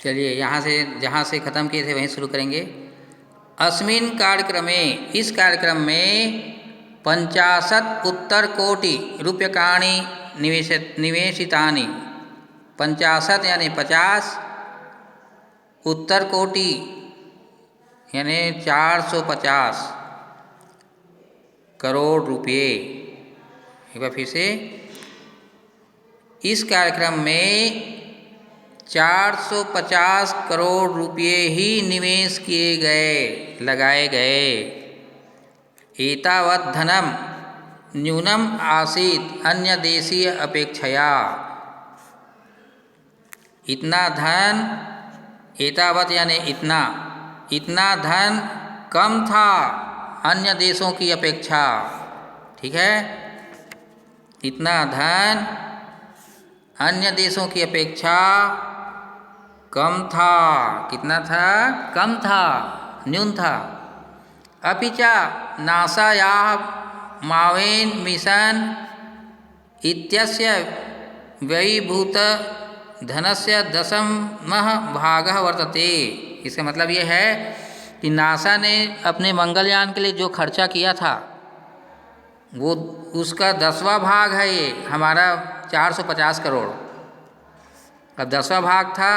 चलिए यहाँ से जहाँ से ख़त्म किए थे वहीं शुरू करेंगे। अस्मिन् कार्यक्रमे, इस कार्यक्रम में 50 उत्तरकोटि रूप्यकाणि निवेशितानि। 50 यानी 50, उत्तरकोटि यानी 450 करोड़ रुपये। एक बार फिर से, इस कार्यक्रम में 450 करोड़ रुपये ही निवेश किए गए, लगाए गए। एतावत् धनम न्यूनम आसीत् अन्य देशीय अपेक्षया। इतना धन, एतावत् यानी इतना, इतना धन कम था अन्य देशों की अपेक्षा। ठीक है, इतना धन अन्य देशों की अपेक्षा कम था। कितना था? कम था, न्यून था। अपि च नासायाः मावेन मिशन इत्यस्य व्ययीभूत धनस्य 10वां भागः वर्तते। इसका मतलब ये है कि नासा ने अपने मंगलयान के लिए जो खर्चा किया था वो उसका 10वां भाग है ये हमारा 450 करोड़। अब 10वां भाग था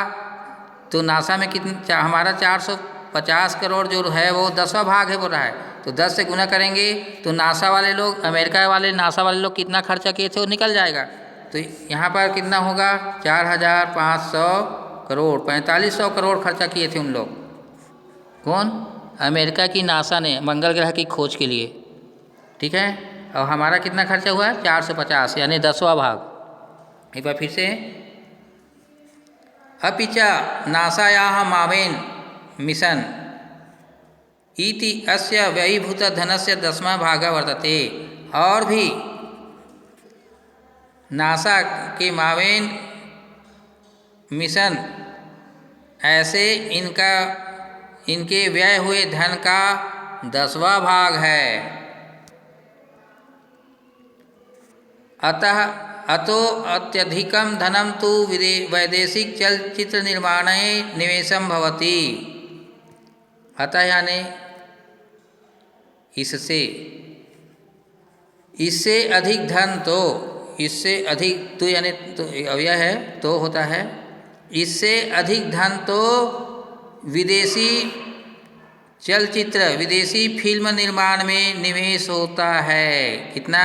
तो नासा में कितना, हमारा 450 करोड़ जो है वो 10वां भाग है बोल रहा है। तो 10 से गुना करेंगे तो नासा वाले लोग, अमेरिका वाले नासा वाले लोग कितना खर्चा किए थे वो निकल जाएगा। तो यहाँ पर कितना होगा? 4500 करोड़, 4500 करोड़ खर्चा किए थे उन लोग। कौन? अमेरिका की नासा ने मंगल ग्रह की खोज के लिए। ठीक है, और हमारा कितना खर्चा हुआ? 450 यानी 10वां भाग। एक बार फिर से, अपि च नासायाः मावेन मिशन इति अस्य व्ययीभूत धनस्य 10वां भागः वर्तते। और भी नासा के मावेन मिशन ऐसे इनके व्यय हुए धन का 10वां भाग है। अतो अत्यधिकं धनं तु वैदेशिक चलचित्र निर्माणे निवेशं भवति। अतः यानी इससे अधिक धन तो, इससे अधिक तो यानी तो अव्यय है, तो होता है। इससे अधिक धन तो विदेशी चलचित्र, विदेशी फिल्म निर्माण में निवेश होता है। कितना?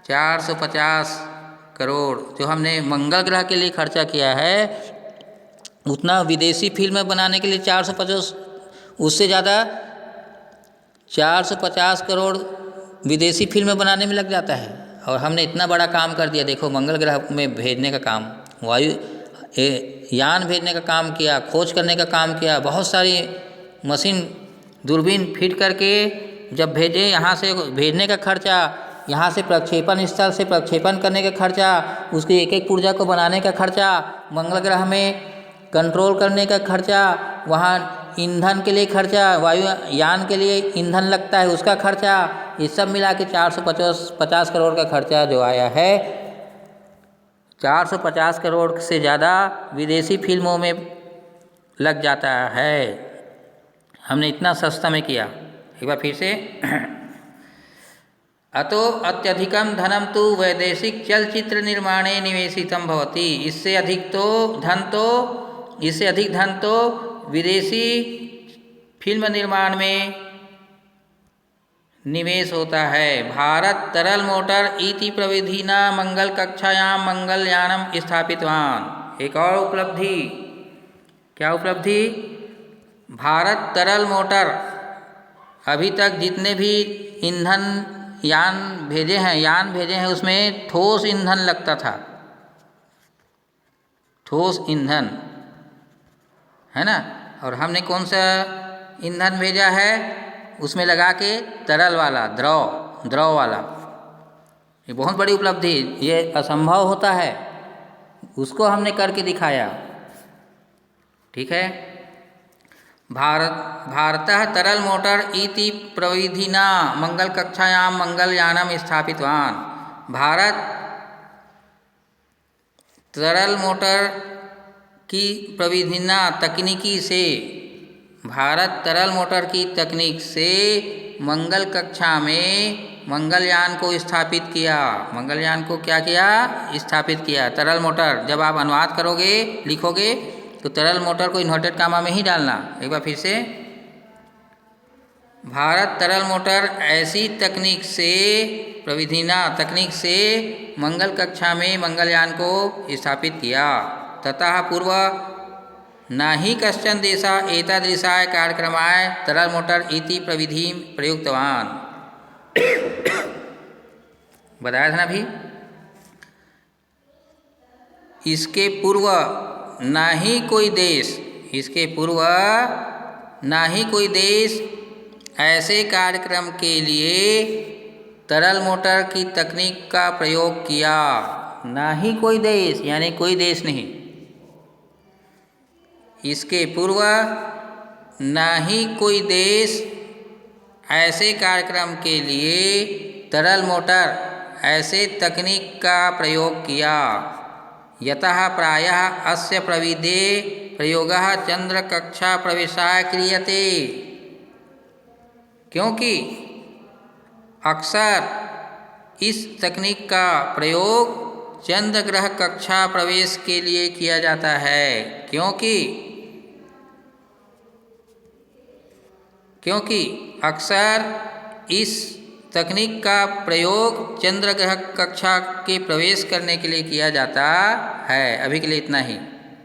450 करोड़ जो हमने मंगल ग्रह के लिए खर्चा किया है, उतना विदेशी फिल्म बनाने के लिए 450, उससे ज़्यादा 450 करोड़ विदेशी फिल्म बनाने में लग जाता है। और हमने इतना बड़ा काम कर दिया। देखो, मंगल ग्रह में भेजने का काम, वायु यान भेजने का काम किया, खोज करने का काम किया, बहुत सारी मशीन, दूरबीन फिट करके जब भेजे, यहाँ से भेजने का खर्चा, यहाँ से प्रक्षेपण स्थल से प्रक्षेपण करने का खर्चा, उसकी एक एक पुर्जा को बनाने का खर्चा, मंगल ग्रह में कंट्रोल करने का खर्चा, वहाँ ईंधन के लिए खर्चा, वायुयान के लिए ईंधन लगता है उसका खर्चा, ये सब मिला के 450 करोड़ का खर्चा जो आया है। 450 करोड़ से ज़्यादा विदेशी फिल्मों में लग जाता है। हमने इतना सस्ता में किया। एक बार फिर से, अतो अत्यधिकं धनं तु वैदेशिक चलचित्र निर्माणे निवेशितं भवति। इससे अधिक धन तो विदेशी फिल्म निर्माण में निवेश होता है। भारत तरल मोटर इति प्रविधिना मंगल कक्षायां मंगलयानम स्थापितवान। एक और उपलब्धि, क्या उपलब्धि? भारत तरल मोटर, अभी तक जितने भी ईंधन यान भेजे हैं उसमें ठोस ईंधन लगता था, ठोस ईंधन, है ना। और हमने कौन सा ईंधन भेजा है? उसमें लगा के तरल वाला, द्रव वाला। ये बहुत बड़ी उपलब्धि, ये असंभव होता है, उसको हमने करके दिखाया। ठीक है, भारतः तरल मोटर इति प्रविधिना मंगल कक्षायां मंगलयानम स्थापितवान। भारत तरल मोटर की प्रविधिना तकनीकी से, भारत तरल मोटर की तकनीक से मंगल कक्षा में मंगलयान को स्थापित किया। मंगलयान को क्या किया? स्थापित किया। तरल मोटर, जब आप अनुवाद करोगे, लिखोगे तो तरल मोटर को इन्वर्टेड कामा में ही डालना। एक बार फिर से, भारत तरल मोटर ऐसी तकनीक से, प्रविधिना तकनीक से मंगल कक्षा में मंगलयान को स्थापित किया। ततः पूर्व न हि कश्चन देशा एतादृशाय कार्यक्रमाय तरल मोटर इति प्रविधिं प्रयुक्तवान। बताया था ना अभी, इसके पूर्व न ही कोई देश, इसके पूर्व न ही कोई देश ऐसे कार्यक्रम के लिए तरल मोटर की तकनीक का प्रयोग किया। न ही कोई देश यानी कोई देश नहीं। इसके पूर्व न ही कोई देश ऐसे कार्यक्रम के लिए तरल मोटर ऐसे तकनीक का प्रयोग किया। यतः प्रायः अस्य प्रविधे प्रयोगः चंद्र कक्षा प्रवेशाय क्रियते, क्योंकि अक्सर इस तकनीक का प्रयोग चंद्र ग्रह कक्षा प्रवेश के लिए किया जाता है। क्योंकि अक्सर इस तकनीक का प्रयोग चंद्र ग्रह कक्षा के प्रवेश करने के लिए किया जाता है। अभी के लिए इतना ही।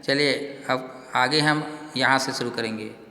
चलिए अब आगे हम यहाँ से शुरू करेंगे।